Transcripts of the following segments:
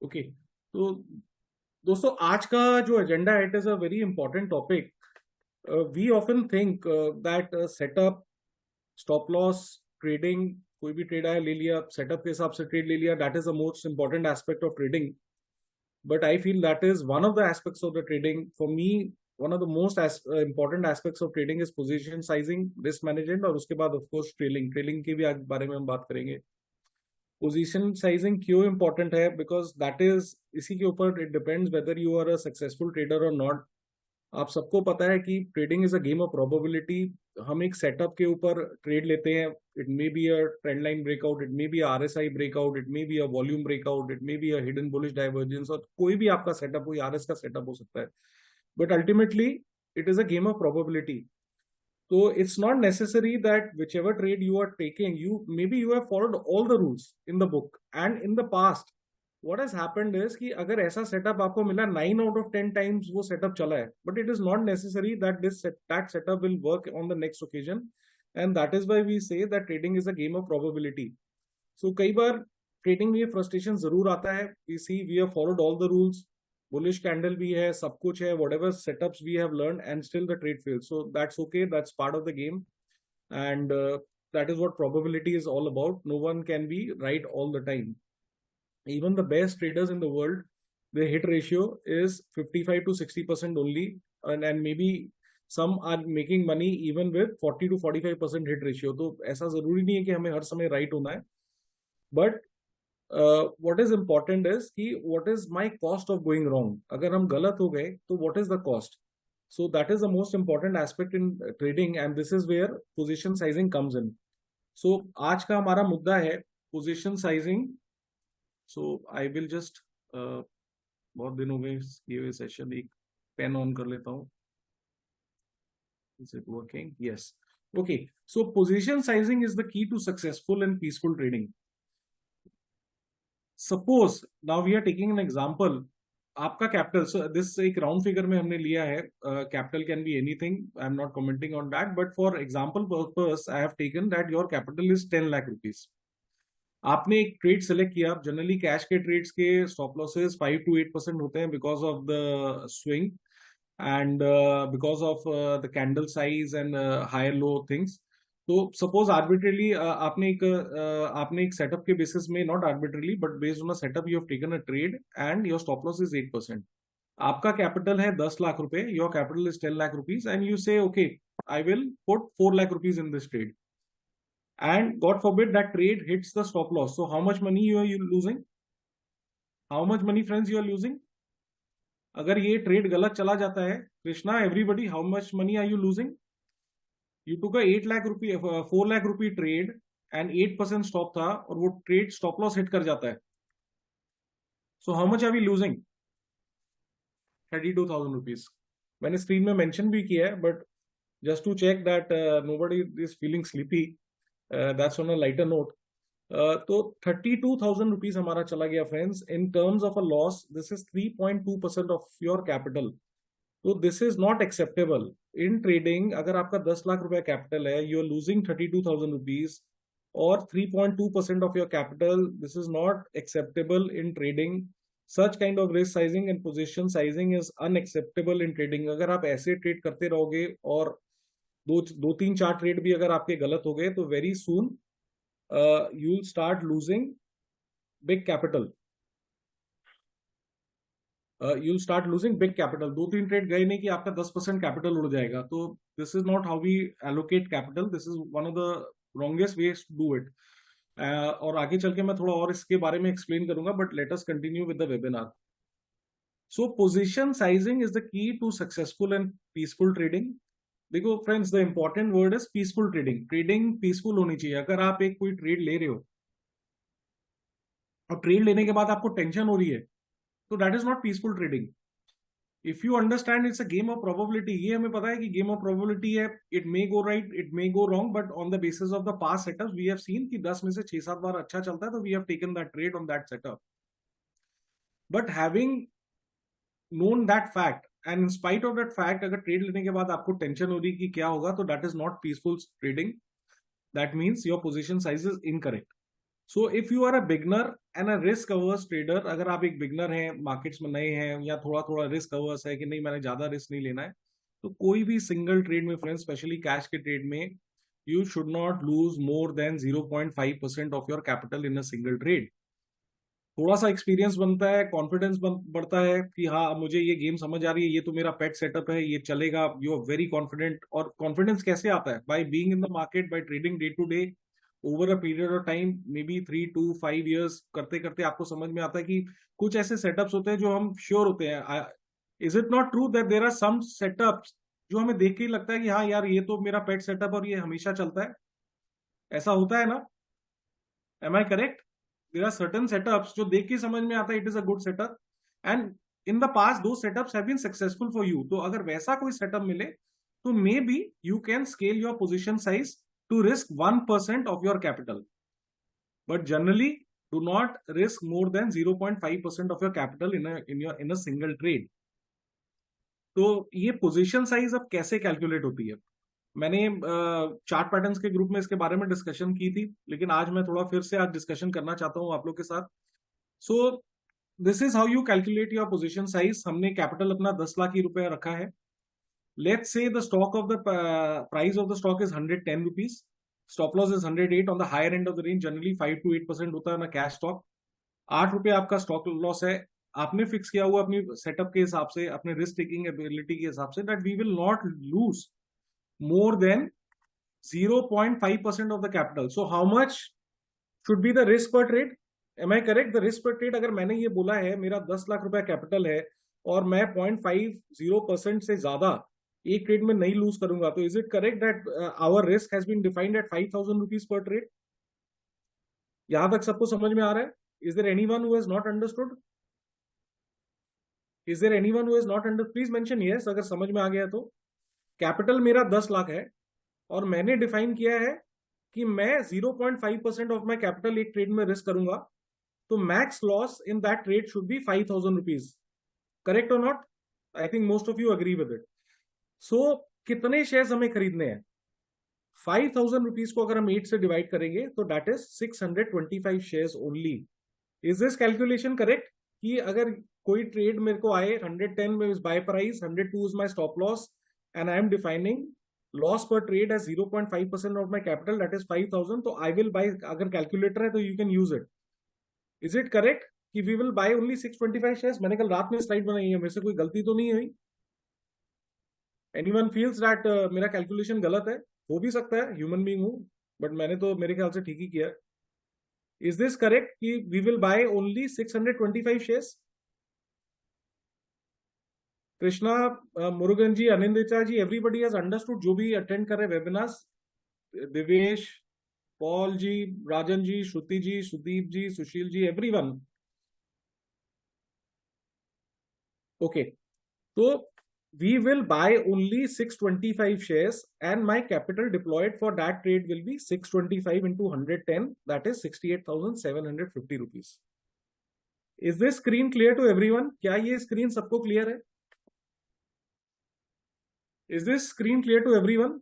Okay, तो दोस्तों आज का जो एजेंडा है, it is a very important topic. We often think that setup, stop loss, trading, कोई भी ट्रेड आया ले लिया, सेटअप के हिसाब से ट्रेड ले लिया, that is the most important aspect of trading. But I feel that is one of the aspects of the trading. For me, one of the most important aspects of trading is position sizing, risk management, और उसके बाद of course trailing के भी आज बारे में हम बात करेंगे. पोजीशन साइजिंग क्यों इंपॉर्टेंट है? बिकॉज दैट इज, इसी के ऊपर it depends whether you are a successful trader और नॉट. आप सबको पता है कि trading is a game of probability. हम एक सेटअप के ऊपर ट्रेड लेते हैं. It may be a trend line breakout, it may be RSI breakout, it may be a volume breakout, it may be a hidden bullish divergence, और कोई भी आपका सेटअप हो, आरएस का सेटअप हो सकता है. But ultimately it is a game of probability. So it's not necessary that whichever trade you are taking, maybe you have followed all the rules in the book. And in the past, what has happened is कि अगर ऐसा setup आपको मिला 9 out of 10 times वो setup चला है, but it is not necessary that that setup will work on the next occasion. And that is why we say that trading is a game of probability. So कई बार trading में ये frustration जरूर आता है. We see we have followed all the rules. Bullish candle भी है, सब कुछ है, whatever setups we have learned, and still the trade fails. So that's okay, that's part of the game. And that is what probability is all about. No one can be right all the time. Even the best traders in the world, their hit ratio is 55 to 60% only, and maybe some are making money even with 40 to 45% hit ratio. तो ऐसा जरूरी नहीं है कि हमें हर समय right होना है. But what is important is कि what is my cost of going wrong. अगर हम गलत हो गए तो what is the cost? So that is the most important aspect in trading, and this is where position sizing comes in. So आज का हमारा मुद्दा है position sizing. So I will just बहुत दिन हो गए किए हुए सेशन, एक पेन ऑन कर लेता हूँ. Is it working? Yes. Okay. So position sizing is the key to successful and peaceful trading. Suppose now we are taking an example. आपका कैपिटल, दिस एक राउंड फिगर में हमने लिया है. Capital can be anything, I am not commenting on that, but for example purpose I have taken that your capital is 10 lakh rupees. आपने एक ट्रेड सेलेक्ट किया. जनरली कैश के ट्रेड्स के स्टॉप लॉसेस 5 to 8% होते हैं because of the swing and because of the candle size and higher low things. तो suppose arbitrarily आपने एक सेटअप के बेसिस में, not arbitrarily but based on a setup, you have taken a trade and your stop loss is 8%. आपका capital है 10 लाख रुपए, your capital is 10 lakh rupees, and you say okay I will put 4 lakh rupees in this trade, and God forbid that trade hits the stop loss. So how much money you are losing? How much money, friends, you are losing? अगर ये trade गलत चला जाता है, Krishna, everybody, how much money are you losing? You took a 8 lakh rupee 4 lakh rupee trade and 8% stop था, और वो trade stop loss hit कर जाता है. So how much are we losing? 32,000 rupees. मैंने स्क्रीन में मेंशन भी किया है, but just to check that nobody is feeling sleepy, that's on a lighter note. तो 32,000 रुपीज हमारा चला गया, friends. In terms of a loss, this is 3.2% of your capital. तो this is not acceptable in trading. अगर आपका 10 लाख रुपया capital है, you are losing 32,000 rupees और 3.2% of your capital, this is not acceptable in trading. Such kind of risk sizing and position sizing is unacceptable in trading. अगर आप ऐसे trade करते रहोगे और दो तीन चार ट्रेड भी अगर आपके गलत हो गए, तो very soon you'll start losing big capital. You'll start losing big capital. दो तीन ट्रेड गए नहीं कि आपका 10% कैपिटल उड़ जाएगा. तो this is not how we allocate capital. This is one of the wrongest ways to do it. और आगे चल के मैं थोड़ा और इसके बारे में एक्सप्लेन करूंगा, but let us continue with the webinar. So position sizing is the key to successful and peaceful trading. देखो friends, the important word is peaceful trading. Trading peaceful होनी चाहिए. अगर आप एक कोई ट्रेड ले रहे हो और ट्रेड लेने के बाद आपको टेंशन हो रही है, तो that is not peaceful trading. If you understand it's a game of probability, ये हमें पता है कि गेम ऑफ प्रोबेबिलिटी है. It may go right, it may go wrong, but on the basis of the past setups we have seen कि 10 में से 6-7 बार अच्छा चलता है, तो we have taken that trade on that setup. But having known that fact and in spite of that fact, अगर trade लेने के बाद आपको टेंशन हो रही कि क्या होगा, तो that is not peaceful trading. That means your position size is incorrect. So if you are a beginner and a risk averse trader, अगर आप एक बिगनर हैं, मार्केट्स में नए हैं, या थोड़ा थोड़ा रिस्क अवर्स है कि नहीं मैंने ज्यादा रिस्क नहीं लेना है, तो कोई भी सिंगल ट्रेड में फ्रेंड्स, स्पेशली कैश के ट्रेड में, you should not lose more than 0.5% of your capital in a single trade. थोड़ा सा एक्सपीरियंस बनता है, कॉन्फिडेंस बढ़ता है कि हाँ मुझे ये गेम समझ आ रही है, ये तो मेरा पेट सेटअप है, ये चलेगा। You are very confident. और कॉन्फिडेंस कैसे आता है? By being in the market, by trading day to day over a period of time, maybe 3 to 5 years करते करते आपको समझ में आता है कि कुछ ऐसे सेटअप्स होते हैं जो हम श्योर होते हैं। Is it not true that there are some setups जो हमें देख के ही लगता है कि हाँ यार ये तो मेरा पेट सेटअप और ये हमेशा चलता है? ऐसा होता है ना? Am I correct? There are certain setups जो देख के समझ में आता है it is a good setup, and in the past दो setups have been successful for you. तो अगर वैसा कोई सेटअप मिले तो maybe you can scale your position size to risk 1% of your capital, but generally do not risk more than 0.5% of your capital in a single trade. तो ये position size अब कैसे कैलकुलेट होती है? मैंने chart patterns के group में इसके बारे में डिस्कशन की थी, लेकिन आज मैं थोड़ा फिर से आज डिस्कशन करना चाहता हूं आप लोग के साथ। So this is how you calculate your position size. हमने कैपिटल अपना 10 लाख ही रुपया रखा है। Let's say the stock of the price of the stock is 110 rupees, stop loss is 108 on the higher end of the range. Generally 5 to 8% होता है ना cash stock. 8 रुपये आपका स्टॉक लॉस है। आपने फिक्स किया हुआ अपनी सेटअप के हिसाब से, अपने रिस्क टेकिंग एबिलिटी के हिसाब से, that we will not lose more than 0.5% of the capital. So how much should be the risk per trade? Am I correct? The risk per trade, अगर मैंने ये बोला है मेरा 10 लाख रुपया कैपिटल है और मैं 0.50% से ज्यादा एक ट्रेड में नहीं लूज करूंगा, तो is it correct that our risk has been defined at 5,000 rupees पर ट्रेड? यहां तक सबको समझ में आ रहा है? Is there anyone who has not understood? Is there anyone who has not under? Please mention yes अगर समझ में आ गया तो। कैपिटल मेरा 10 लाख है और मैंने डिफाइन किया है कि मैं 0.5% ऑफ माई कैपिटल एक ट्रेड में रिस्क करूंगा, तो max loss in that trade should be 5,000 rupees. Correct और not? I think most of you agree with it. So कितने शेयर्स हमें खरीदने हैं? 5,000 रुपीज को अगर हम 8 से डिवाइड करेंगे तो that is 625 shares only. Is this calculation correct? कि अगर कोई ट्रेड मेरे को आए 110 में is by price, 102 is my stop loss, and I am defining loss per trade as 0.5% of my capital, that is 5,000, तो I will buy, अगर calculator है तो you can use it. Is it correct कि we will buy only 625 shares? मैंने कल रात में slide बनाई है, मेरे से कोई गलती तो नहीं हुई? Anyone feels that मेरा कैलकुलेशन गलत है? हो भी सकता है, ह्यूमन बीइंग हूं, बट मैंने तो मेरे ख्याल से ठीक ही किया। Is this correct कि we will buy only 625 shares? Krishna, Murugan ji, Anindita ji, everybody has understood जो भी अटेंड कर रहे webinars? Divesh, Paul ji, Rajan ji, Shruti ji, Sudeep ji, Sushil ji, everyone? Okay, तो we will buy only 625 shares and my capital deployed for that trade will be 625 into 110, that is 68,750 rupees. Is this screen clear to everyone? क्या ये screen सबको clear है? Is this screen clear to everyone?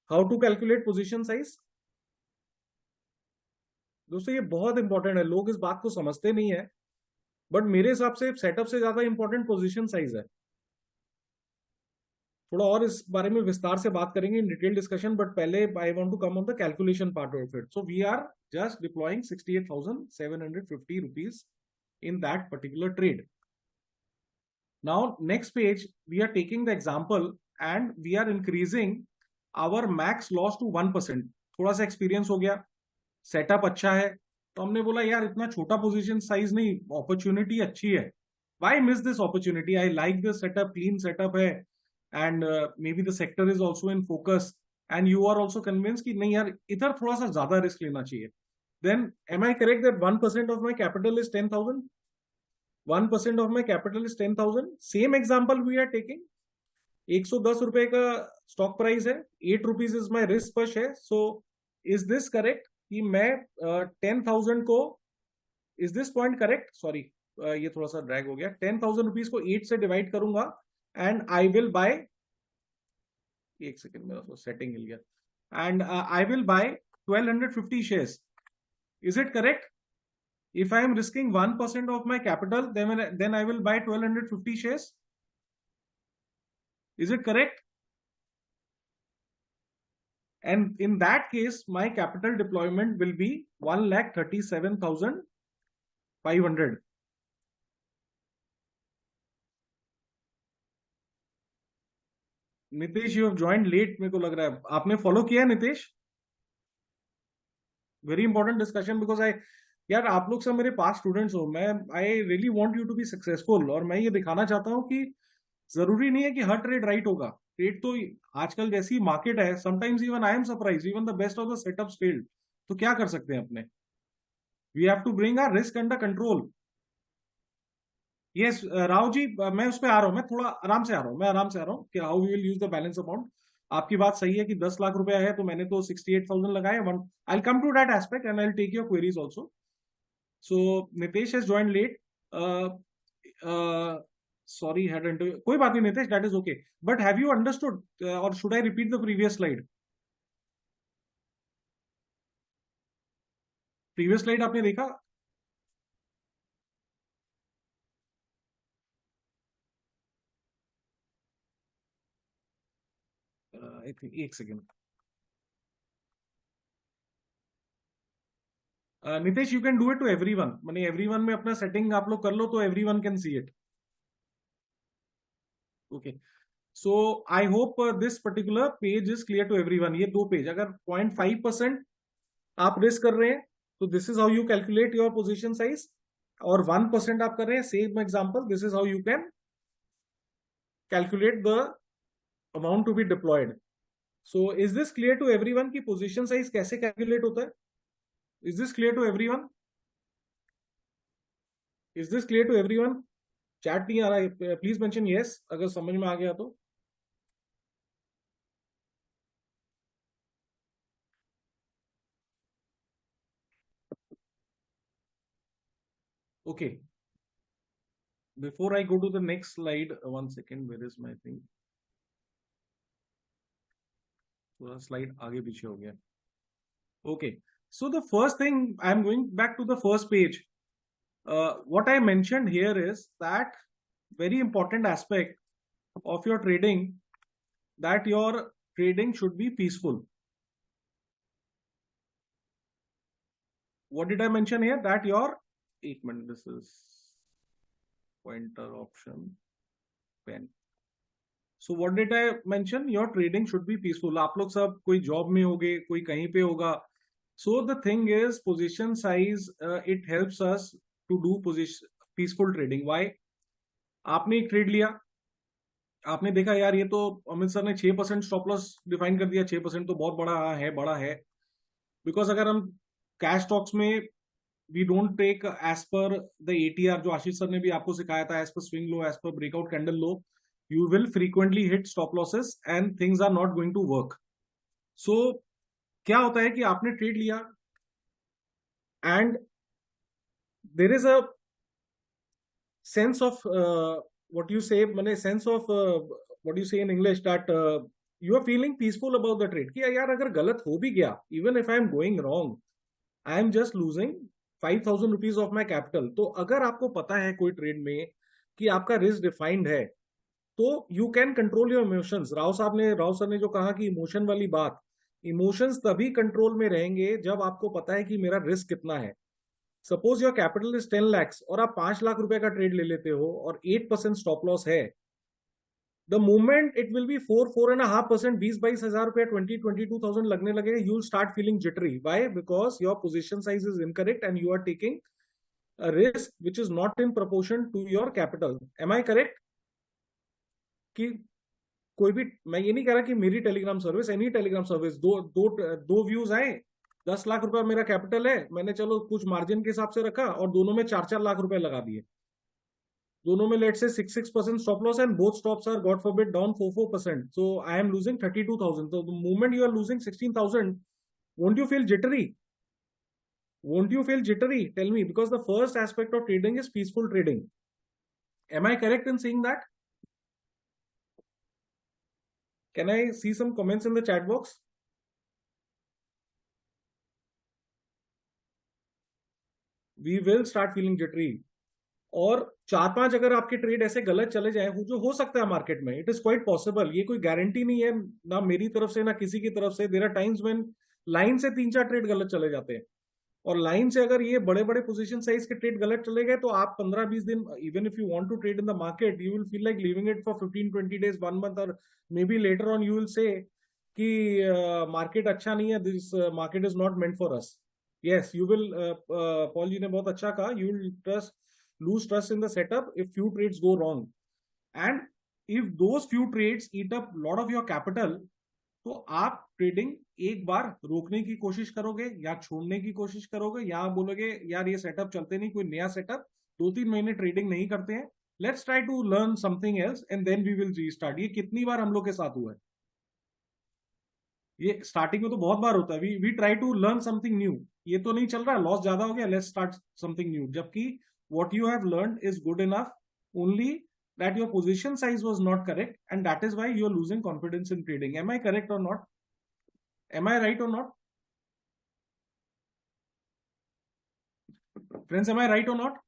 How to calculate position size? दोस्तों ये बहुत important है, लोग इस बात को समझते नहीं है, बट मेरे हिसाब से सेटअप से ज्यादा इंपॉर्टेंट पोजीशन साइज है। थोड़ा और इस बारे में विस्तार से बात करेंगे इन डिटेल डिस्कशन, बट पहले I want to come on the calculation part of it. So we are just deploying 68,750 rupees in that particular trade. Now, next page, we are taking the example and we are increasing our max loss to 1%. थोड़ा सा experience हो गया, setup अच्छा है, तो हमने बोला यार इतना छोटा पोजीशन साइज नहीं, अपॉर्चुनिटी अच्छी है, why miss this opportunity? I like this setup, clean setup है, and maybe the sector is also in focus, and you are also convince कि नहीं यार इधर थोड़ा सा ज्यादा रिस्क लेना चाहिए। Then am I correct that 1% of my capital is 10,000? 1% of my capital is 10,000। Same example we are taking. 110 रुपए का स्टॉक प्राइस है, 8 rupees is my risk per share. So is this correct कि मैं 10,000 को, is this point correct? Sorry, ये थोड़ा सा drag हो गया। 10,000 रुपीज को 8 से डिवाइड करूंगा एंड आई विल बाय, एक सेकेंड मेरा तो सेटिंग हिल गया, and I will buy 1250 shares. Is it correct? If I am risking 1% of my capital, then I will buy 1250 shares. Is it correct? And in that case, my capital deployment will be 1,37,500. Nitesh, you have joined late, मेरे को लग रहा है आपने follow किया है Nitesh? Very important discussion, because I, यार आप लोग सब मेरे पास स्टूडेंट्स हो, मैं I really want you to be successful, और मैं ये दिखाना चाहता हूँ कि जरूरी नहीं है कि हर ट्रेड राइट होगा। ट्रेड तो आजकल जैसी मार्केट है, sometimes even I am surprise, even the best of the setups failed. तो क्या कर सकते हैं अपने? We have to bring our risk under control. Yes Rao ji, मैं उस पर आ रहा हूँ, मैं थोड़ा आराम से आ रहा हूँ, मैं आराम से आ रहा हूँ कि how we will use the balance amount. आपकी बात सही है कि 10 लाख रुपया है, तो मैंने तो 68,000 लगाए। I come to that aspect and I take your queries also. So Nitesh has join late, sorry had interview, कोई बात नहीं Nitesh, that is okay. But have you understood, और should I repeat the previous slide? Previous slide आपने देखा? एक second. Nitesh, you can do it to everyone, माने everyone में अपना सेटिंग आप लोग कर लो तो everyone can see it. Okay, so I hope this particular page is clear to everyone. ये दो पेज, अगर 0.5% आप रिस्क कर रहे हैं तो this is how you calculate your position size, और 1% आप कर रहे हैं, same example, this is how you can calculate the amount to be deployed. So is this clear to everyone की पोजीशन साइज कैसे कैलकुलेट होता है? Is this clear to everyone? Is this clear to everyone? Chat नहीं आ रहा है, please mention yes अगर समझ में आ गया तो। Okay, before I go to the next slide, one second, where is my thing? थोड़ा स्लाइड आगे पीछे हो गया। Okay, so the first thing, I'm going back to the first page. What I mentioned here is that very important aspect of your trading, that your trading should be peaceful. What did I mention here? That your, एक minute, this is pointer option pen. So what did I mention? Your trading should be peaceful. आप लोग सब कोई job में होगे, कोई कहीं पे होगा। So the thing is, position size, it helps us to do position peaceful trading. Why? आपने एक ट्रेड लिया, आपने देखा यार ये तो अमित सर ने 6% स्टॉप लॉस डिफाइन कर दिया, 6% तो बहुत बड़ा है। बिकॉज अगर हम कैश स्टॉक्स में we don't take as per the ATR, जो आशीष सर ने भी आपको सिखाया था, as per swing low, as per breakout candle low, you will frequently hit stop losses and things are not going to work. So क्या होता है कि आपने ट्रेड लिया and there is a sense of what you say, माने sense of what you say in English, that you are feeling peaceful about the trade कि यार अगर गलत हो भी गया, even if I am going wrong, I am just losing 5,000 rupees of my capital. तो अगर आपको पता है कोई ट्रेड में कि आपका रिस्क डिफाइंड है, तो you can control your emotions. Rao sir ने जो कहा कि इमोशन वाली बात, इमोशंस तभी कंट्रोल में रहेंगे जब आपको पता है कि मेरा रिस्क कितना है। Suppose your capital is 10 lakhs और आप 5 लाख रुपए का ट्रेड ले लेते हो और 8% स्टॉप लॉस है, the moment it will be 4.5%, 20-22 हजार रुपया, 22,000 लगने लगेगा, you will start feeling jittery. Why? Because your position size is incorrect and you are taking a risk which is not in proportion to your capital. Am I correct? कि कोई भी, मैं ये नहीं कह रहा कि मेरी Telegram service, any Telegram service, दो व्यूज आए, 10 लाख रुपया मेरा कैपिटल है, मैंने चलो कुछ मार्जिन के हिसाब से रखा और दोनों में 4-4 लाख रुपए लगा दिए, दोनों में let's say 6% stop loss and both stops are god forbid down 4%, so I am losing 32,000। तो the moment you are losing 16,000, won't you feel jittery? Won't you feel jittery? Tell me, because the first aspect of trading is peaceful trading. Am I correct in saying that? Can I see some comments in the chat box? We will start feeling jittery. और 4-5 अगर आपके trade ऐसे गलत चले जाए, जो हो सकता है मार्केट में, इट इज क्वाइट पॉसिबल, ये कोई गारंटी नहीं है ना मेरी तरफ से ना किसी की तरफ से। There are times when line से 3-4 ट्रेड गलत चले जाते हैं, और लाइन से अगर ये बड़े बड़े पोजीशन साइज के ट्रेड गलत चले गए तो आप 15-20 दिन, even if you want to trade in the market, you will feel like leaving it for 15-20 days, 1 month, और maybe later on you will say कि मार्केट अच्छा नहीं है, this market is not meant for us. Yes you will, Paul ji ने बहुत अच्छा कहा, you will trust lose trust in the setup if few trades go wrong, and if those few trades eat up lot of your capital, तो आप trading एक बार रोकने की कोशिश करोगे या छोड़ने की कोशिश करोगे, या बोलोगे यार ये सेटअप चलते नहीं, कोई नया सेटअप, 2-3 महीने ट्रेडिंग नहीं करते हैं, let's try to learn something else and then we will restart. ये कितनी बार हम लोग के साथ हुआ है, ये स्टार्टिंग में तो बहुत बार होता है, we try to learn something new, ये तो नहीं चल रहा, लॉस ज्यादा हो गया, लेट्स स्टार्ट समथिंग न्यू, जबकि what you have learned is good enough, only that your position size was not correct, and that is why you are losing confidence in trading. Am I correct or not? Am I right or not? Friends, am I right or not?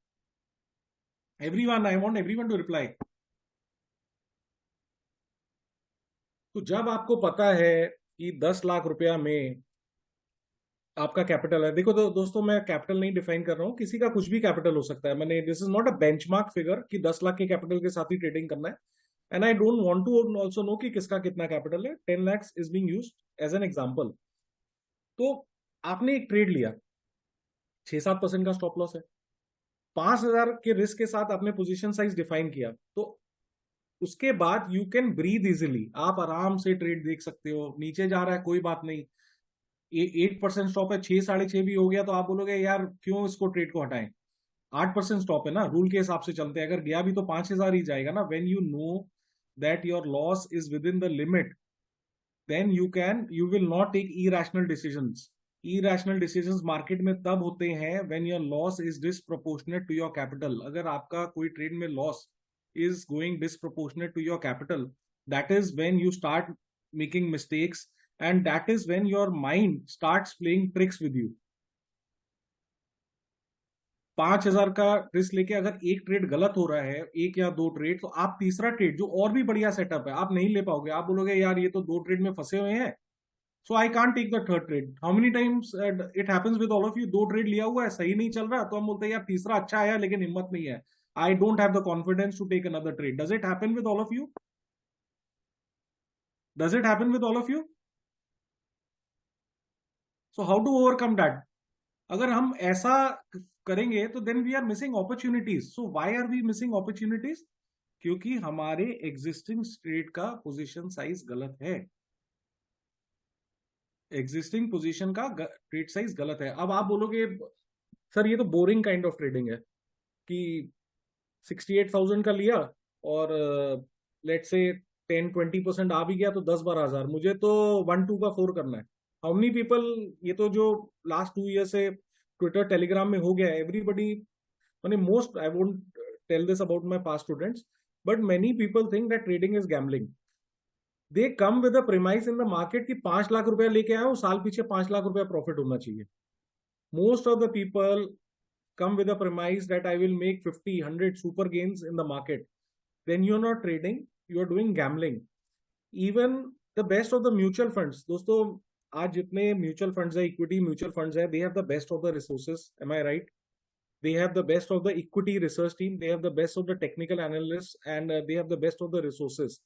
Everyone, I want everyone to reply. तो जब आपको पता है कि 10 लाख रुपया में आपका capital है, देखो तो दोस्तों मैं कैपिटल नहीं डिफाइन कर रहा हूं, किसी का कुछ भी कैपिटल हो सकता है, मैंने, this is not a benchmark figure कि 10 लाख के कैपिटल के साथ ही ट्रेडिंग करना है, and I don't want to also know कि किसका कितना कैपिटल है। 10 lakhs is being used as an example. तो आपने एक ट्रेड लिया, 6-7% का स्टॉप लॉस है, 5,000 के रिस्क के साथ आपने पोजीशन साइज डिफाइन किया, तो उसके बाद यू कैन ब्रीथ इजिली, आप आराम से ट्रेड देख सकते हो, नीचे जा रहा है कोई बात नहीं, 8% स्टॉप है, 6-6.5 भी हो गया तो आप बोलोगे यार क्यों इसको ट्रेड को हटाएं, 8% स्टॉप है ना, रूल के हिसाब से चलते हैं, अगर गया भी तो 5,000 ही जाएगा ना। When you know that your loss is within the limit, then you will not take irrational decisions. irrational decisions market में तब होते हैं when your loss is disproportionate to your capital. अगर आपका कोई ट्रेड में loss is going disproportionate to your capital, that is when you start making mistakes, and that is when your mind starts playing tricks with you. 5,000 का risk लेके अगर एक trade गलत हो रहा है, एक या दो ट्रेड, तो आप तीसरा ट्रेड जो और भी बढ़िया सेटअप है आप नहीं ले पाओगे, आप बोलोगे यार ये तो 2 ट्रेड में फंसे हुए हैं, so I can't take the third trade. How many times it happens with all of you, 2 trade लिया हुआ है सही नहीं चल रहा, तो हम बोलते हैं यार तीसरा अच्छा आया लेकिन हिम्मत नहीं है, I don't have the confidence to take another trade. Does it happen with all of you? Does it happen with all of you? So how to overcome that? अगर हम ऐसा करेंगे तो then we are missing opportunities. So why are we missing opportunities? क्योंकि हमारे existing trade का position size गलत है, एग्जिस्टिंग पोजीशन का ट्रेड साइज गलत है। अब आप बोलोगे सर ये तो बोरिंग काइंड ऑफ ट्रेडिंग है कि 68,000 का लिया और लेट से 10-20% आ भी गया तो 10-12 हजार, मुझे तो 1-2 का 4 करना है। हाउ मेनी पीपल, ये तो जो लास्ट 2 ईयर से ट्विटर टेलीग्राम में हो गया है, एवरीबडी, मैंने most, I won't tell this about my past students, but many people think that trading is gambling. They come with a premise in the market कि 5 लाख रुपया लेके आया हूं, साल पीछे 5 लाख रुपया प्रॉफिट होना चाहिए। Most of the people come with a premise that I will make 50, 100 super gains in the market, then you're not trading, you're doing gambling. Even the best of the mutual funds, दोस्तों आज जितने mutual funds है, equity mutual funds है, they have the best of the resources, am I right? They have the best of the equity research team, they have the best of the technical analysts, and they have the best of the resources.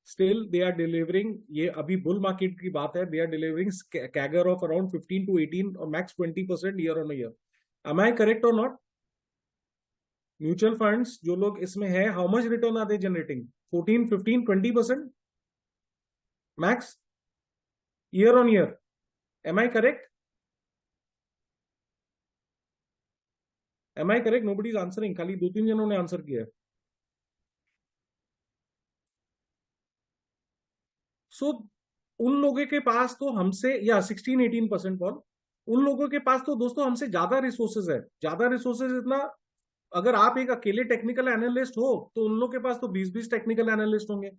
Still they are delivering, ये अभी bull market की बात है, they are delivering CAGR of around 15 to 18 or max 20% year on year. Am I correct or not? Mutual funds जो लोग इसमें है, how much return are they generating? 14, 15, 20% max year on year. Am I correct? Am I correct? Nobody is answering, खाली 2-3 जनों ने answer किया। सो उन लोगों के पास तो हमसे, या 16-18% पर, उन लोगों के पास तो दोस्तों हमसे ज्यादा रिसोर्सेज है। ज्यादा रिसोर्सेज इतना, अगर आप एक अकेले टेक्निकल एनालिस्ट हो तो उन लोगों के पास तो 20-20 टेक्निकल एनालिस्ट होंगे।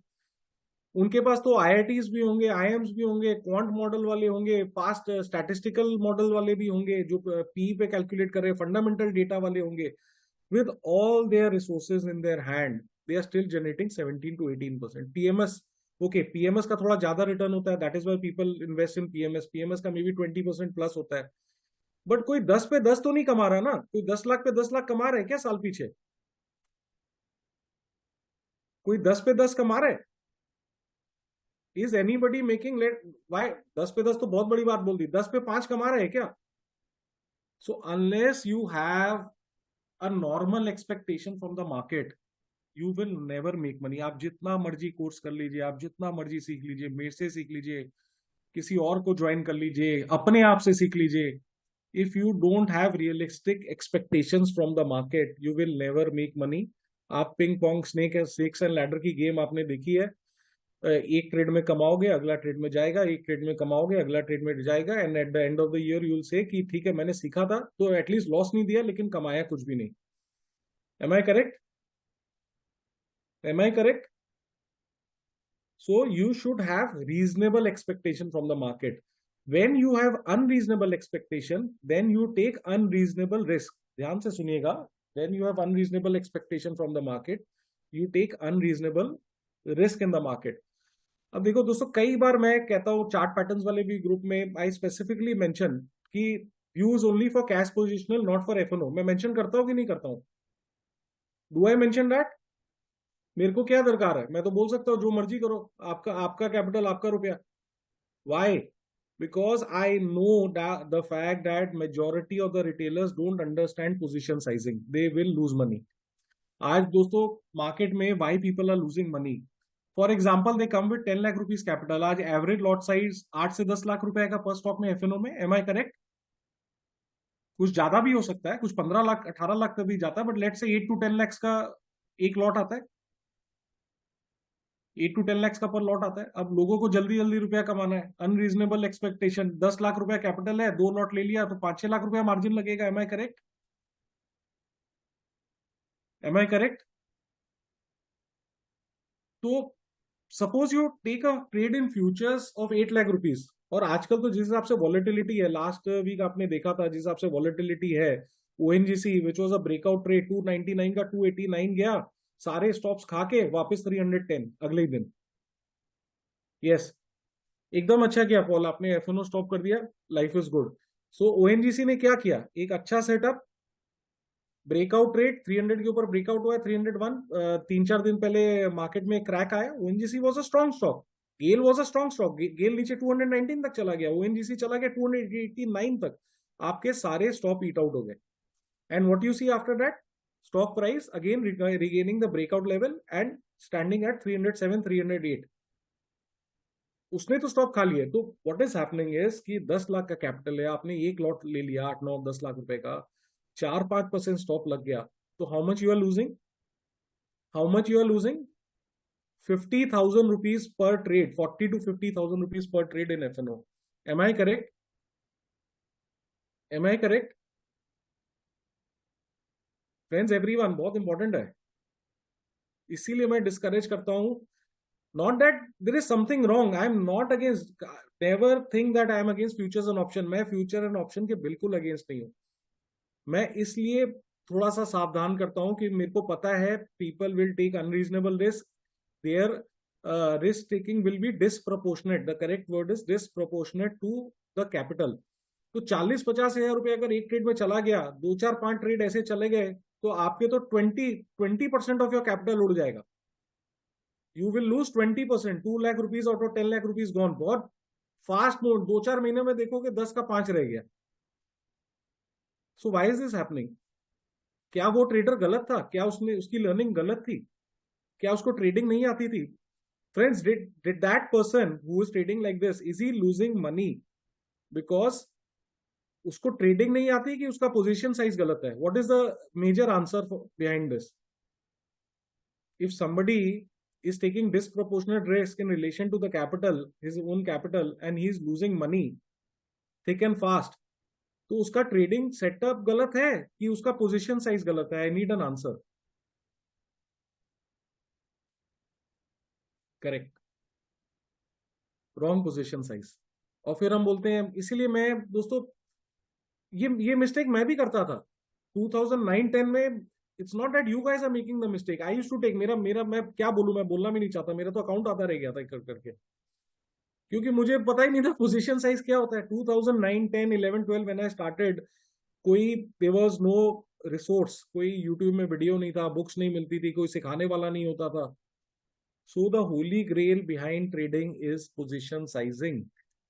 उनके पास तो आईआईटीज भी होंगे, आईएम्स भी होंगे, क्वांट मॉडल वाले होंगे, पास्ट स्टैटिस्टिकल मॉडल वाले भी होंगे जो पी पे कैलकुलेट कर रहे हैं, फंडामेंटल डेटा वाले होंगे. With all their resources in their hand, they are still generating 17 to 18%. PMS, okay, PMS का थोड़ा ज्यादा रिटर्न होता है, that is why people invest in PMS. PMS का maybe 20% प्लस होता है. बट कोई 10 पे 10 तो नहीं कमा रहा ना. कोई 10 लाख पे 10 लाख कमा रहे हैं क्या साल पीछे? कोई 10 पे 10 कमा रहे हैं? Is anybody making late why? 10 पे 10 तो बहुत बड़ी बात बोल दी. 10 पे 5 कमा रहे हैं क्या? So unless you have a normal expectation from the market, you will never make money. आप जितना मर्जी कोर्स कर लीजिए, आप जितना मर्जी सीख लीजिए, मेरे से सीख लीजिए, किसी और को ज्वाइन कर लीजिए, अपने आप से सीख लीजिए, if you don't have realistic expectations from the market, you will never make money. आप ping pong snakes and ladder की गेम आपने देखी है. एक ट्रेड में कमाओगे, अगला ट्रेड में जाएगा, एक ट्रेड में कमाओगे, अगला ट्रेड में जाएगा, and at the end of the year you will say कि ठीक है मैंने सीखा था तो एटलीस्ट लॉस नहीं दिया, लेकिन कमाया कुछ भी नहीं. Am I correct? Am I correct? So you should have reasonable expectation from the market. When you have unreasonable expectation, then you take unreasonable risk. ध्यान से सुनिएगा. When you have unreasonable expectation from the market, you take unreasonable risk in the market. अब देखो दोस्तों, कई बार मैं कहता हूँ चार्ट पैटर्न्स वाले भी ग्रुप में, आई स्पेसिफिकली मेंशन कि use only for cash positional, not for FNO. मैं मेंशन करता हूँ कि नहीं करता हूँ? Do I mention that? मेरे को क्या दरकार है? मैं तो बोल सकता हूँ जो मर्जी करो, आपका आपका कैपिटल, आपका रुपया. Why? Because I know the fact that majority of the retailers don't understand position sizing. They will lose money. आज दोस्तों मार्केट में why people are losing money. For example, they come with 10 lakh rupees capital. आज average lot size 8 से 10 लाख रुपए का पर stock में FNO में. Am I correct? कुछ ज्यादा भी हो सकता है, कुछ 15 लाख 18 लाख तक भी जाता है, बट लेट से 8 टू 10 लाख का एक लॉट आता है. 8 टू 10 लाख का पर लॉट आता है. अब लोगों को जल्दी जल्दी रुपया कमाना है, अनरीजनेबल एक्सपेक्टेशन. 10 लाख रुपया कैपिटल है, 2 लॉट ले लिया तो 5-6 लाख रुपया मार्जिन लगेगा. Am I correct? Am I correct? तो suppose you take a trade in futures of 8 lakh rupees, और आजकल तो जिस हिसाब से वॉलेटिलिटी है, लास्ट वीक आपने देखा था जिस हिसाब से वॉलेटिलिटी है, ONGC which was a breakout trade 299 का 289 गया, सारे स्टॉप्स खा के वापस 310 अगले ही दिन. यस, एकदम अच्छा किया पॉल, आपने एफएनओ स्टॉप कर दिया. Life is good. So ONGC ने क्या किया? एक अच्छा सेटअप, ब्रेकआउट रेट 300 के ऊपर ब्रेकआउट हुआ है, 301. 3-4 दिन पहले मार्केट में क्रैक आया. ONGC was a strong stock. GAIL was a strong stock. GAIL नीचे 219 तक चला गया, ओएनजीसी चला गया 289 तक. आपके सारे स्टॉप ईट आउट हो गए. And what you see after that? Stock price again regaining the breakout level and standing at 307 308. उसने तो स्टॉप खा लिया. तो व्हाट इज हैपनिंग इज कि 10 लाख का कैपिटल है, आपने एक लॉट ले लिया 8-9-10 लाख रुपए का, 4-5% स्टॉप लग गया, तो how much you are losing? How much you are losing? 50,000 rupees पर ट्रेड. 40 to 50,000 रुपीज पर trade in FNO. Am I correct? Am I correct? Friends, everyone बहुत इंपॉर्टेंट है. इसीलिए मैं डिस्करेज करता हूं. Not that there is something wrong. I am not against. Never think that I am against futures and option. मैं future and option के बिल्कुल against नहीं हूँ. मैं इसलिए थोड़ा सा सावधान करता हूँ कि मेरे को पता है people will take unreasonable risk. Their risk taking will be disproportionate. The correct word is disproportionate to the capital. तो 40-50 हजार रुपये अगर एक ट्रेड में चला गया, 2-4-5 ट्रेड ऐसे चले गए, तो आपके तो 20% ऑफ योर कैपिटल उड़ जाएगा. You will lose 20%. 2 lakh rupees out of 10 lakh rupees gone. बहुत फास्ट मोड. 2-4 महीने में देखोगे 10 का 5 रह गया. So why is this happening? क्या वो ट्रेडर गलत था? क्या उसने उसकी लर्निंग गलत थी? क्या उसको ट्रेडिंग नहीं आती थी? Friends, did that person who is trading like this, is he losing money because उसको ट्रेडिंग नहीं आती कि उसका पोजीशन साइज गलत है? What is the major answer behind this? If somebody is taking disproportionate risk in relation to the capital, his own capital, and he is losing money thick and fast, तो उसका trading setup गलत है कि उसका position size गलत है? I need an answer. Correct. Wrong position size. और फिर हम बोलते हैं, इसीलिए मैं दोस्तों ये मिस्टेक मैं भी करता था 2009-10 में। It's not that you guys are making the mistake, I used to take, मेरा मेरा मैं क्या बोलूं, मैं बोलना भी नहीं चाहता, मेरा तो अकाउंट आता रह गया था कर करके, क्योंकि मुझे पता ही नहीं था पोजीशन साइज क्या होता है। 2009 10 11 12 व्हेन आई स्टार्टेड, कोई देयर वाज नो रिसोर्स, कोई यूट्यूब में वीडियो नहीं था, बुक्स नहीं मिलती थी, कोई सिखाने वाला नहीं होता था। So the holy grail behind trading is position sizing.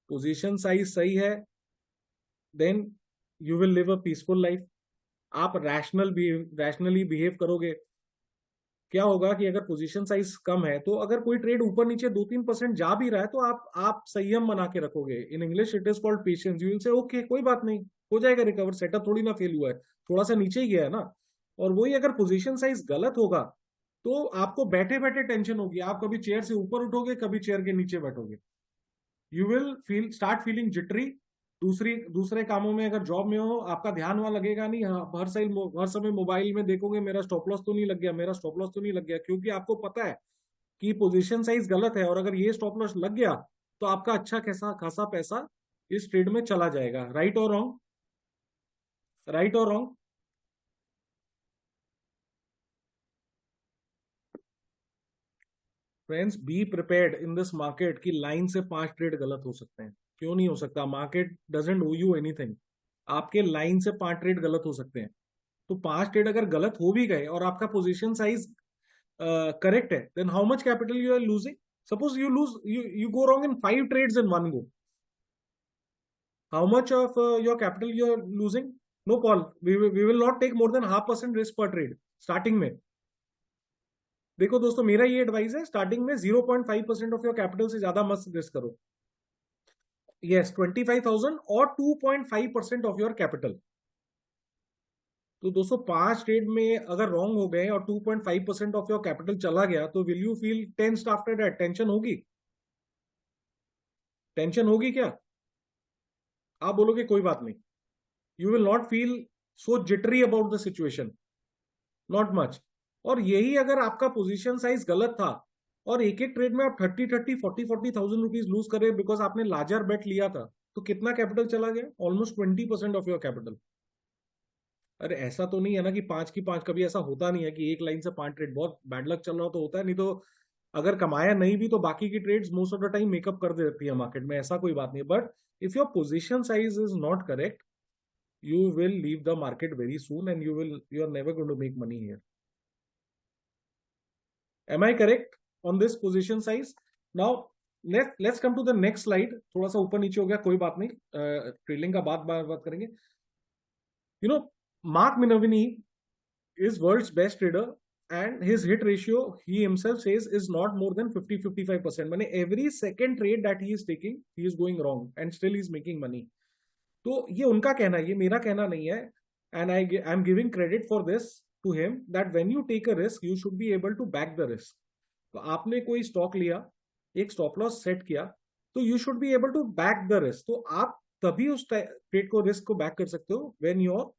Position size सही है, then you will live a peaceful life. आप रैशनली बिहेव करोगे। क्या होगा कि अगर पोजीशन साइज कम है, तो अगर कोई ट्रेड ऊपर नीचे 2-3% जा भी रहा है, तो आप संयम बना के रखोगे। In English it is called patience. You will से ओके, कोई बात नहीं, हो जाएगा रिकवर, सेटअप थोड़ी ना फेल हुआ है, थोड़ा सा नीचे ही गया है ना। और वही अगर पोजीशन साइज गलत होगा, तो आपको बैठे बैठे टेंशन होगी। आप कभी चेयर से ऊपर उठोगे, कभी चेयर के नीचे बैठोगे। You will start feeling jittery. दूसरे कामों में, अगर जॉब में हो, आपका ध्यान वहां लगेगा नहीं। हाँ, हर समय मोबाइल में देखोगे, मेरा स्टॉप लॉस तो नहीं लग गया, मेरा स्टॉप लॉस तो नहीं लग गया, क्योंकि आपको पता है कि पोजीशन साइज गलत है। और अगर ये स्टॉप लॉस लग गया, तो आपका अच्छा खासा खासा पैसा इस ट्रेड में चला जाएगा। राइट और रॉन्ग? राइट और wrong? Friends, be prepared in this market की लाइन से 5 ट्रेड गलत हो सकते हैं। क्यों नहीं हो सकता? Market doesn't owe you anything. आपके लाइन से 5 ट्रेड गलत हो सकते हैं। तो 5 ट्रेड अगर गलत हो भी गए और आपका पोजीशन साइज करेक्ट है, then how much capital you are losing? Suppose you go wrong in 5 trades in one go. How much of your capital you are losing? No, Paul, we will not take more than 0.5% risk per trade starting में। देखो दोस्तों, मेरा ये advice है, starting में 0.5% of your capital से ज्यादा मत रिस्क करो। यस, 25,000 और 2.5% ऑफ योर कैपिटल। तो दोस्तों, 5 ट्रेड में अगर रॉन्ग हो गए और 2.5% ऑफ योर कैपिटल चला गया, तो will you feel tensed after that? Tension होगी? टेंशन होगी क्या? आप बोलोगे कोई बात नहीं। You will not feel so jittery about the situation, not much. और यही अगर आपका पोजीशन साइज गलत था, और एक एक ट्रेड में आप 30-40 रुपीज लूज करे बिकॉज आपने लार्जर बेट लिया था, तो कितना कैपिटल चला गया? Almost 20% of your capital. अरे ऐसा तो नहीं है ना कि 5 की 5, कभी ऐसा होता नहीं है कि एक लाइन से 5 ट्रेड, बहुत बैड लक चल रहा हो तो होता है, नहीं तो अगर कमाया नहीं भी तो बाकी की trades most of the time make up कर देती है मार्केट में, ऐसा कोई बात नहीं। But if your position size is not correct, you will leave the market very soon and you are never going to make money here. Am I correct on this position size? Now let's come to the next slide. थोड़ा सा ऊपर नीचे हो गया, कोई बात नहीं, trailing का बात करेंगे। you know Mark Minervini is world's best trader, and his hit ratio, he himself says, is not more than 50-55%. माने every second trade that he is taking, he is going wrong and still he is making money. तो ये उनका कहना है, ये मेरा कहना नहीं है। And I am giving credit for this to him, that when you take a risk you should be able to back the risk. तो आपने कोई स्टॉक लिया, एक स्टॉप लॉस सेट किया, तो you should be able to back the risk. तो आप तभी उस ट्रेड को, रिस्क को बैक कर सकते हो when your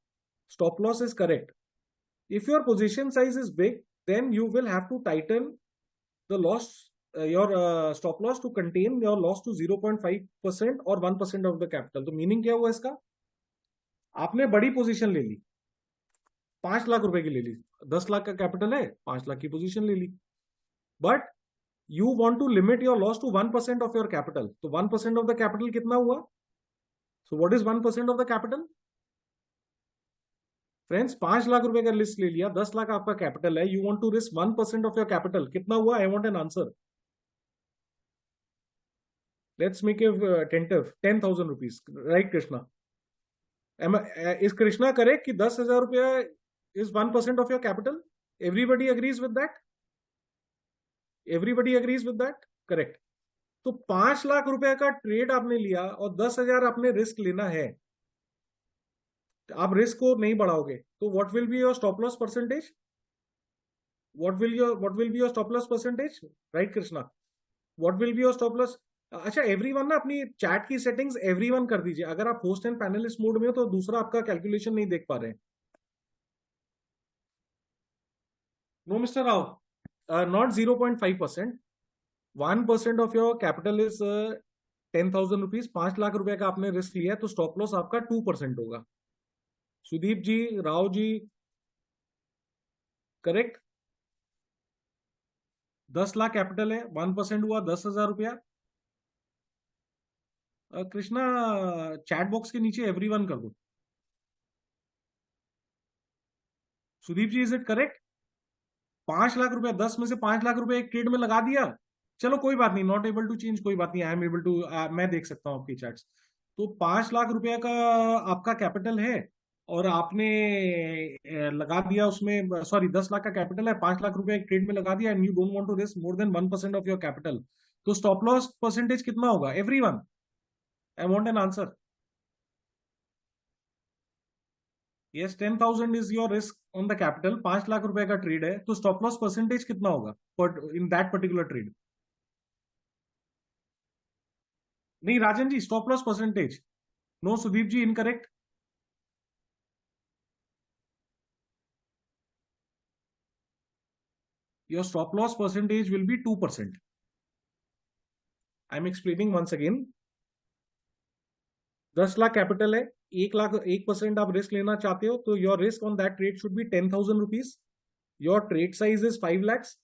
stop loss is correct. If your position size is big, then you will have to tighten the loss, your stop loss to contain your loss to 0.5% or 1% of the capital। तो meaning क्या हुआ इसका? आपने बड़ी position ले ली, 5 लाख रुपए की ले ली, 10 लाख का कैपिटल है, 5 लाख की पोजीशन ले ली, but you want to limit your loss to 1% of your capital. तो 1% ऑफ द कैपिटल कितना हुआ? So what is 1% of the capital? Friends, 5 lakh रुपए का रिस्क ले लिया, 10 लाख आपका कैपिटल है, you want to risk 1% of your capital, कितना हुआ? I want an answer. Let's make a tentative 10,000 rupees, right Krishna? Is Krishna correct कि 10,000 रुपया is 1% of your capital? Everybody agrees with that? Everybody agrees with that? Correct. तो 5 लाख रुपया का trade आपने लिया और 10,000 आपने रिस्क लेना है, आप रिस्क को नहीं बढ़ाओगे, तो what will be your stop loss percentage? What will be your stop loss percentage? Right Krishna? What will be your stop loss? अच्छा, एवरीवन ना अपनी चैट की सेटिंग्स एवरीवन कर दीजिए। अगर आप होस्ट एंड पैनलिस्ट मोड में हो तो दूसरा आपका कैलकुलेशन नहीं देख पा रहे हैं। No mister Rao, not 0.5%, 1% of your capital is 10,000 rupees, 5 lakh रुपए का आपने रिस्क लिया है, तो स्टॉप लॉस आपका 2% होगा। सुदीप जी, राव जी, करेक्ट। 10 लाख कैपिटल है, 1% हुआ 10,000 रुपया। कृष्णा, चैट बॉक्स के नीचे एवरीवन कर दो। सुदीप जी, इज इट करेक्ट? 5 लाख रुपया, 10 में से 5 लाख रुपया एक ट्रेड में लगा दिया। चलो कोई बात नहीं, नॉट एबल टू चेंज, कोई बात नहीं, आई एम एबल टू, मैं देख सकता हूँ आपकी चैट्स। तो 5 लाख रुपया का आपका कैपिटल है, और आपने लगा दिया उसमें, सॉरी 10 लाख का कैपिटल है, 5 लाख रुपया एक ट्रेड में लगा दिया, and you don't want to risk more than 1% of your capital. तो स्टॉप लॉस परसेंटेज कितना होगा everyone? I want an answer. Yes, 10,000 is your risk on the capital, 5 lakh रुपए का ट्रेड है, तो स्टॉप लॉस परसेंटेज कितना होगा इन दैट पर्टिकुलर ट्रेड? नहीं Rajan ji, stop loss percentage. No Sudeep ji, incorrect. Your stop loss percentage will be 2%। I am explaining once again. 10 lakh capital है, 1 लाख, 1% आप risk लेना चाहते हो, तो your risk on that trade should B 10,000 rupees. Your trade size is 5 lakhs।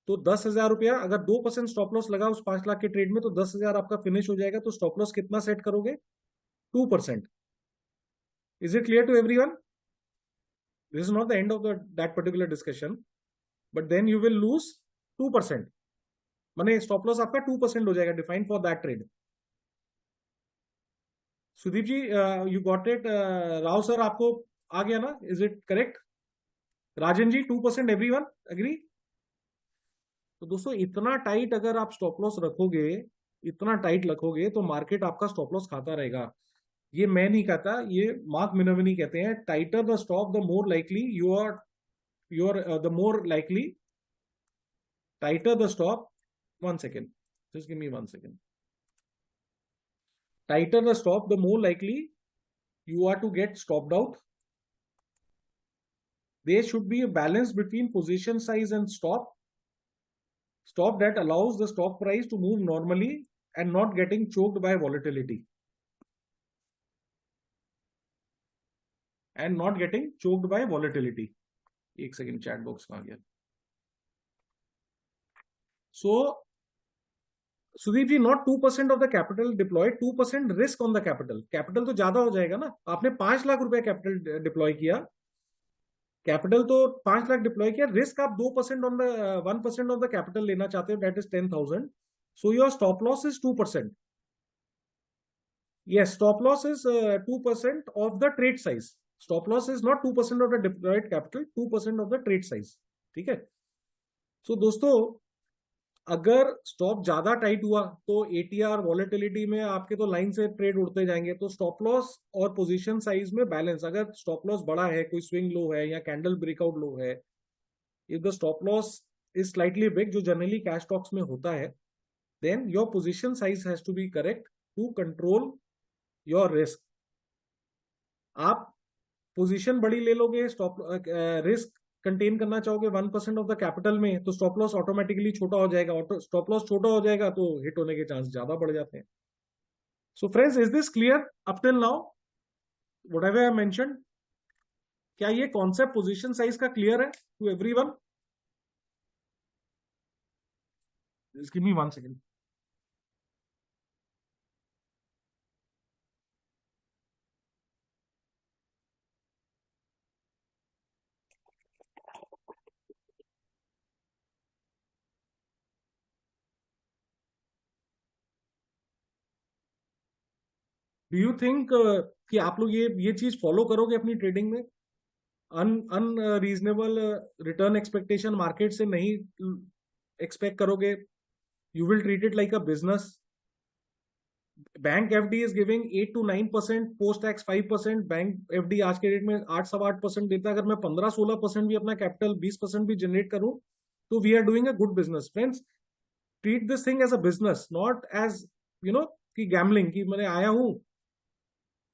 तो 10,000 रुपया, अगर 2% stop loss लगा उस 5 लाख के ट्रेड में, तो 10,000 आपका फिनिश हो जाएगा। तो स्टॉप लॉस कितना सेट करोगे? 2%। Is it clear to everyone? This is not the end of that particular discussion, but then you will lose 2%। माने स्टॉप लॉस आपका 2% हो जाएगा defined for that trade. Sudeep ji, you got it? Rao sir, आपको आ गया ना? Is it correct? Rajan ji, 2% everyone agree? तो दोस्तों, इतना टाइट अगर आप स्टॉप लॉस रखोगे, इतना टाइट रखोगे, तो मार्केट आपका स्टॉप लॉस खाता रहेगा। ये मैं नहीं कहता, ये मार्क मिनोविनी कहते हैं, tighter the stop the more likely you are the more likely, tighter the stop, 1 second, just give me 1 second. Tighter the stop, the more likely you are to get stopped out. There should be a balance between position size and stop that allows the stock price to move normally and not getting choked by volatility. And not getting choked by volatility. एक second, chat box कहां गया? So Sudeep ji, not 2% of the capital deploy, 2% risk on the capital. Capital तो ज्यादा हो जाएगा ना, आपने 5 लाख रुपया कैपिटल डिप्लॉय किया, कैपिटल तो 5 लाख डिप्लॉय किया, रिस्क आप 2% on the 1% of the capital लेना चाहते हो, that is 10,000। So your stop loss is 2%। yes, stop loss is 2% of the trade size. Stop loss is not 2% of the deployed capital, 2% of the trade size. ठीक है? सो दोस्तों, अगर stop ज्यादा tight हुआ, तो एटीआर वॉलेटिलिटी में आपके तो लाइन से ट्रेड उड़ते जाएंगे। तो स्टॉप लॉस और पोजीशन साइज में बैलेंस, अगर स्टॉप लॉस बड़ा है, कोई स्विंग लो है या कैंडल ब्रेकआउट लो है, if the stop loss is slightly big, जो जनरली कैश स्टॉक्स में होता है, then your position size has to be correct to control your risk. आप पोजीशन बड़ी ले लोगे, स्टॉप रिस्क कंटेन करना चाहोगे 1% ऑफ द कैपिटल में, तो स्टॉप लॉस ऑटोमेटिकली छोटा हो जाएगा, स्टॉप लॉस छोटा हो जाएगा तो हिट होने के चांस ज्यादा बढ़ जाते हैं। So friends, is this clear up till now whatever I mentioned? क्या ये कॉन्सेप्ट पोजीशन साइज का क्लियर है to everyone? Just give me 1 second. Do you think कि आप लोग ये चीज फॉलो करोगे अपनी ट्रेडिंग में? अनरीजनेबल रिटर्न एक्सपेक्टेशन मार्केट से नहीं एक्सपेक्ट करोगे? You will treat it like a business. Bank FD is giving 8 to 9%, post tax 5%। Bank FD आज के डेट में 8-8.25% देता है। अगर मैं 15-16% भी अपना कैपिटल, 20% भी जनरेट करूं, तो we are doing a good business. Friends, treat this thing as a business, not as कि गैम्बलिंग, कि मैंने आया हूं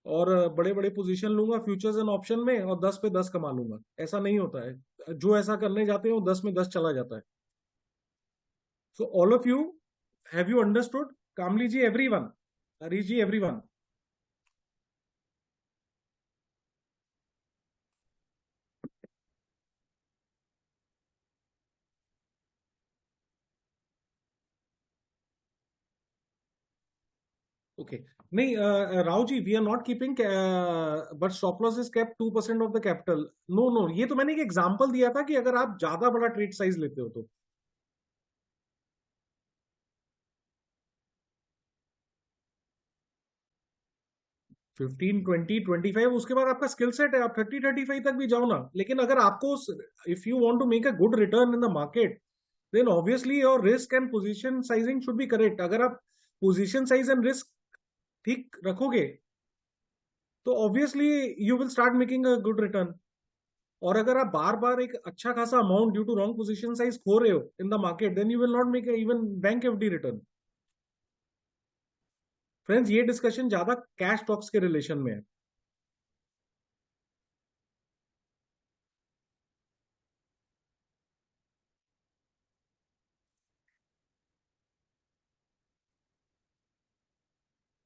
और बड़े बड़े पोजीशन लूंगा फ्यूचर्स एंड ऑप्शन में और 10 पे 10 कमा लूंगा। ऐसा नहीं होता है। जो ऐसा करने जाते हैं वो 10 में 10 चला जाता है। So all of you, have you understood? Kamli ji, everyone, Harish ji, everyone. Okay. नहीं, Rao ji, we are not keeping, but stop loss is kept 2% of the capital. No no, ये तो मैंने एक एग्जांपल दिया था कि अगर आप ज्यादा बड़ा ट्रेड साइज लेते हो तो 15, 20, 25, उसके बाद आपका स्किल सेट है, आप 30, 35 तक भी जाओ ना। लेकिन अगर आपको, if you want to make a good return in the market, then obviously your risk and position sizing should be correct. अगर आप पोजीशन साइज एंड रिस्क ठीक रखोगे तो obviously you will start making a good return. और अगर आप बार बार एक अच्छा खासा amount due to wrong position size खो रहे हो in the market, then you will not make even bank FD return. Friends, ये डिस्कशन ज्यादा कैश स्टॉक्स के रिलेशन में है।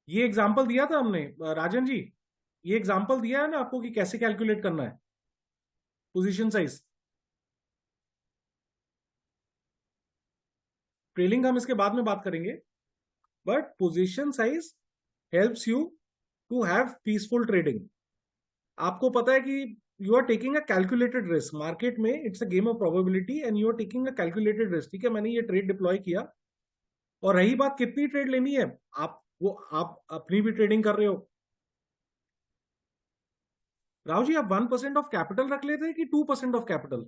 ये एग्जांपल दिया था हमने, राजन जी, ये एग्जांपल दिया है ना आपको कि कैसे कैलकुलेट करना है पोजीशन साइज। ट्रेलिंग हम इसके बाद में बात करेंगे, but position size helps you to have peaceful trading. आपको पता है कि you are taking a calculated risk market में, it's a game of probability and you are taking a calculated risk. ठीक है, मैंने ये ट्रेड डिप्लॉय किया, और रही बात कितनी ट्रेड लेनी है, आप अपनी भी ट्रेडिंग कर रहे हो। राहुल जी, आप 1% ऑफ कैपिटल रख लेते हैं कि 2% ऑफ कैपिटल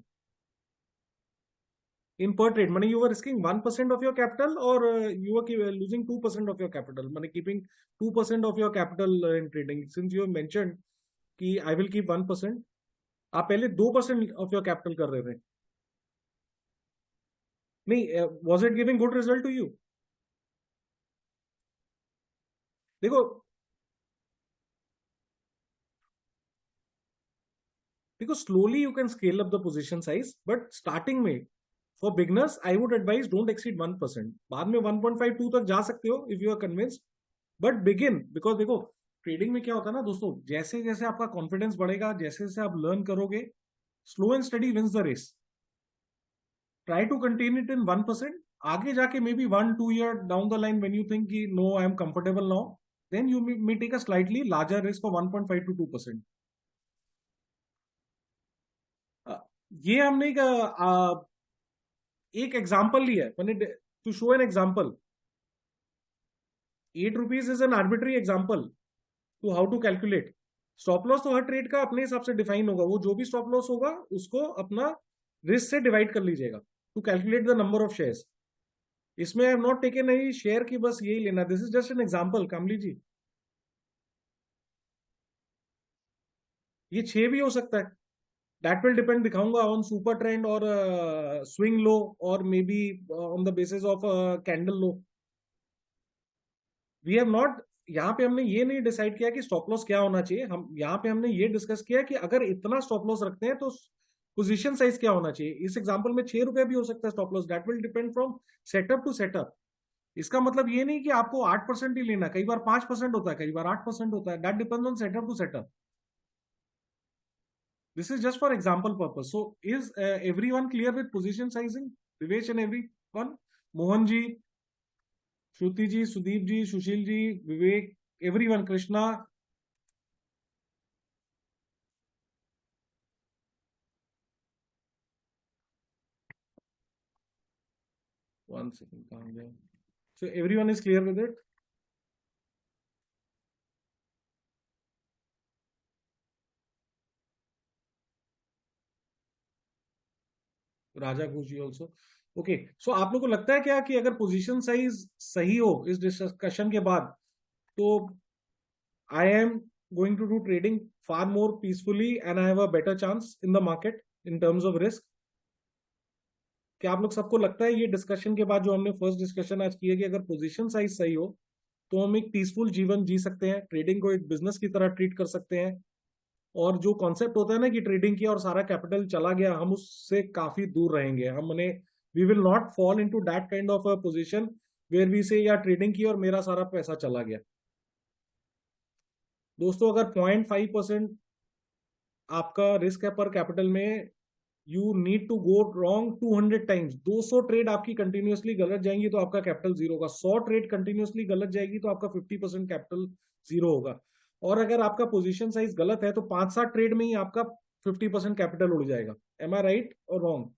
इन पर ट्रेड? मैंने you are risking 1% of your capital, और you are losing 2% of your capital, मैंने keeping 2% of your capital in trading. Since you mention कि आई विल कीप 1%, आप पहले 2% ऑफ योर कैपिटल कर रहे थे। नहीं, was it giving good result to you? देखो देखो, slowly you can scale up the position size, but starting में for beginners I would advise don't exceed 1%। बाद में 1.52 तक जा सकते हो if you are convinced, but begin. Because देखो, ट्रेडिंग में क्या होता है ना दोस्तों, जैसे जैसे आपका कॉन्फिडेंस बढ़ेगा, जैसे जैसे आप लर्न करोगे, slow and study wins the race. Try to contain it in 1%। आगे जाके maybe 1-2 year down the line when you think कि no I am comfortable now, then you may take a slightly larger risk of 1.5 to 2%। ये हमने एक example लिया है मैंने, to show an example. ₹8 is an arbitrary example to how to calculate stop loss. तो हर trade का अपने हिसाब से डिफाइन होगा, वो जो भी स्टॉप लॉस होगा उसको अपना रिस्क से डिवाइड कर लीजिएगा to calculate the number of shares. इसमें I have not taken any share की, बस यही लेना, this is just an example. Kamli ji, ये 6 भी हो सकता है, दैट विल डिपेंड, दिखाऊंगा ऑन सुपर ट्रेंड और स्विंग लो, और maybe on the basis of candle low. We have not, यहाँ पे हमने ये नहीं डिसाइड किया कि स्टॉप लॉस क्या होना चाहिए। हम यहाँ पे हमने ये डिस्कस किया कि अगर इतना स्टॉप लॉस रखते हैं तो पोजीशन साइज क्या होना चाहिए। इस एग्जांपल में ₹6 भी हो सकता है stop loss, that will depend from setup to setup. इसका मतलब ये नहीं कि आपको 8% ही लेना, कई बार 5% होता है, कई बार 8% होता है, that depend on setup to setup. This is just for example purpose. So is every one clear with position sizing? Divesh and every one, Mohan ji, Shruti ji, Sudeep ji, Sushil ji, Vivek, everyone, Krishna. 1 second, कहाँ गया? So everyone is clear with it? Raja Ghosh ji also. Okay, so आप लोग को लगता है क्या कि अगर पोजीशन साइज सही हो इस डिस्कशन के बाद, तो I am going to do trading far more peacefully and I have a better chance in the market in terms of risk? क्या आप लोग सबको लगता है ये डिस्कशन के बाद, जो हमने फर्स्ट डिस्कशन आज की है, कि अगर पोजीशन साइज सही हो तो हम एक पीसफुल जीवन जी सकते हैं, ट्रेडिंग को एक बिजनेस की तरह ट्रीट कर सकते हैं, और जो कॉन्सेप्ट होता है ना कि ट्रेडिंग किया और सारा कैपिटल चला गया, हम उससे काफी दूर रहेंगे। हमने we will not fall into that kind of a position where we say या ट्रेडिंग की और मेरा सारा पैसा चला गया। दोस्तों अगर 0.5% आपका रिस्क है पर कैपिटल में, you need to go wrong 200 times. 200 trade आपकी कंटिन्यूअसली गलत जाएंगी तो आपका कैपिटल जीरो होगा। 100 ट्रेड कंटिन्यूअसली गलत जाएगी तो आपका 50% कैपिटल जीरो होगा। और अगर आपका पोजीशन साइज गलत है तो 5-7 ट्रेड में ही आपका 50% कैपिटल उड़ जाएगा। एम आई राइट और wrong?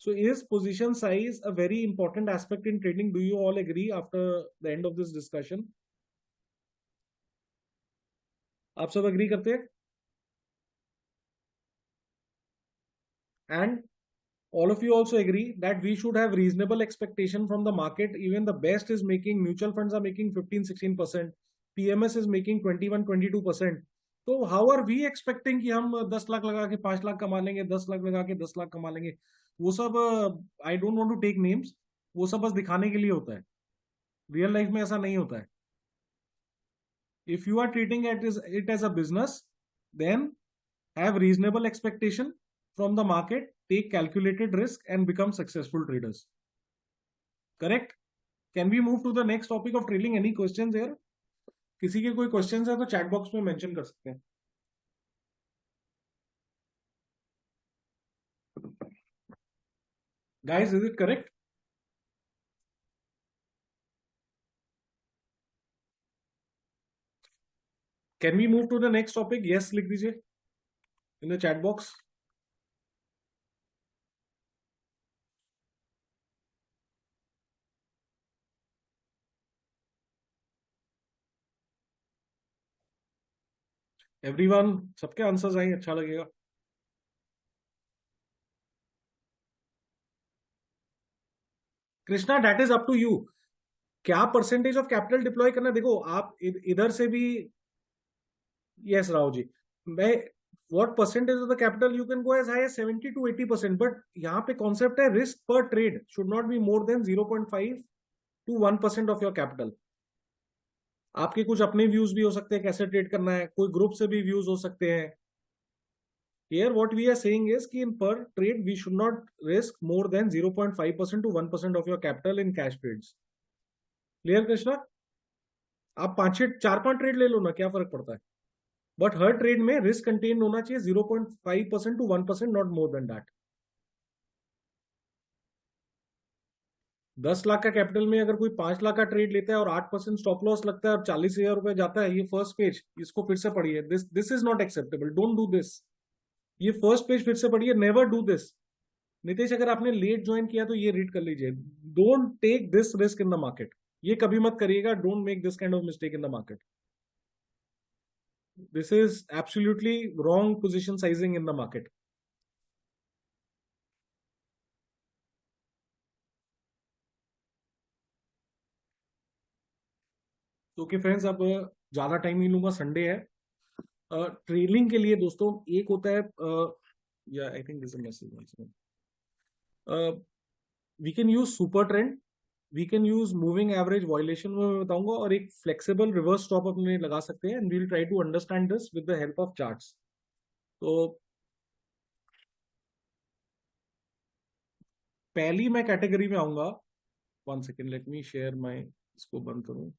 So is position size a very important aspect in trading? Do you all agree after the end of this discussion? आप सब agree करते हैं? And all of you also agree that we should have reasonable expectation from the market. Even the best is making, mutual funds are making 15-16%, PMS is making 21-22%. तो how are we expecting कि हम 10 लाख लगा के 5 लाख कमा लेंगे, 10 लाख लगा के 10 लाख कमा लेंगे? वो सब I don't want to take names, वो सब बस दिखाने के लिए होता है। रियल लाइफ में ऐसा नहीं होता है। If you are treating it as a business, then have reasonable expectation from the market, take calculated risk, and become successful traders. Correct? Can we move to the next topic of trading? Any questions here? किसी के कोई questions है तो chat box में mention कर सकते हैं. Guys, is it correct? Can we move to the next topic? Yes, लिख दीजिए in the chat box. Everyone, सबके आंसर्स आए, अच्छा लगेगा. Krishna, that is up to you. क्या परसेंटेज ऑफ कैपिटल डिप्लॉय करना? देखो आप इधर से भी, यस राव जी, मैं what percentage of the capital you can go as high as 70-80%, but यहाँ पे कॉन्सेप्ट है risk per trade should not be more than 0.5 to 1% of your capital. आपके कुछ अपने व्यूज भी हो सकते हैं कैसे ट्रेड करना है, कोई ग्रुप से भी व्यूज हो सकते हैं. Here what we are saying is कि in per trade we should not risk more than 0.5% to 1% of your capital in cash trades. Clear Krishna? आप 4-5 ट्रेड ले लो ना, क्या फर्क पड़ता है? बट हर ट्रेड में रिस्क कंटेन होना चाहिए 0.5% to 1%, not more than that. 10 lakh का कैपिटल में अगर कोई 5 लाख का ट्रेड लेता है और 8% स्टॉप लॉस लगता है और 40,000 रुपए जाता है, ये फर्स्ट पेज, इसको फिर से पढ़िए. This is not acceptable, don't do this. ये फर्स्ट पेज फिर से पढ़िए, नेवर डू दिस. नितेश, अगर आपने लेट ज्वाइन किया तो ये रीड कर लीजिए. Don't take this risk in the market. ये कभी मत करिएगा. Don't make this kind of mistake in the market. This is absolutely wrong position sizing in the market. तो ओके फ्रेंड्स, अब ज्यादा टाइम नहीं लूंगा, संडे है. ट्रेलिंग के लिए दोस्तों एक होता है, या I think this message, we can use super trend, we can use moving average violation में मैं बताऊंगा, और एक फ्लेक्सिबल रिवर्स स्टॉप अपने लगा सकते हैं. And we will try to understand this with the help of charts. तो पहली मैं कैटेगरी में आऊंगा. 1 second, let me share my, इसको बंद करूं.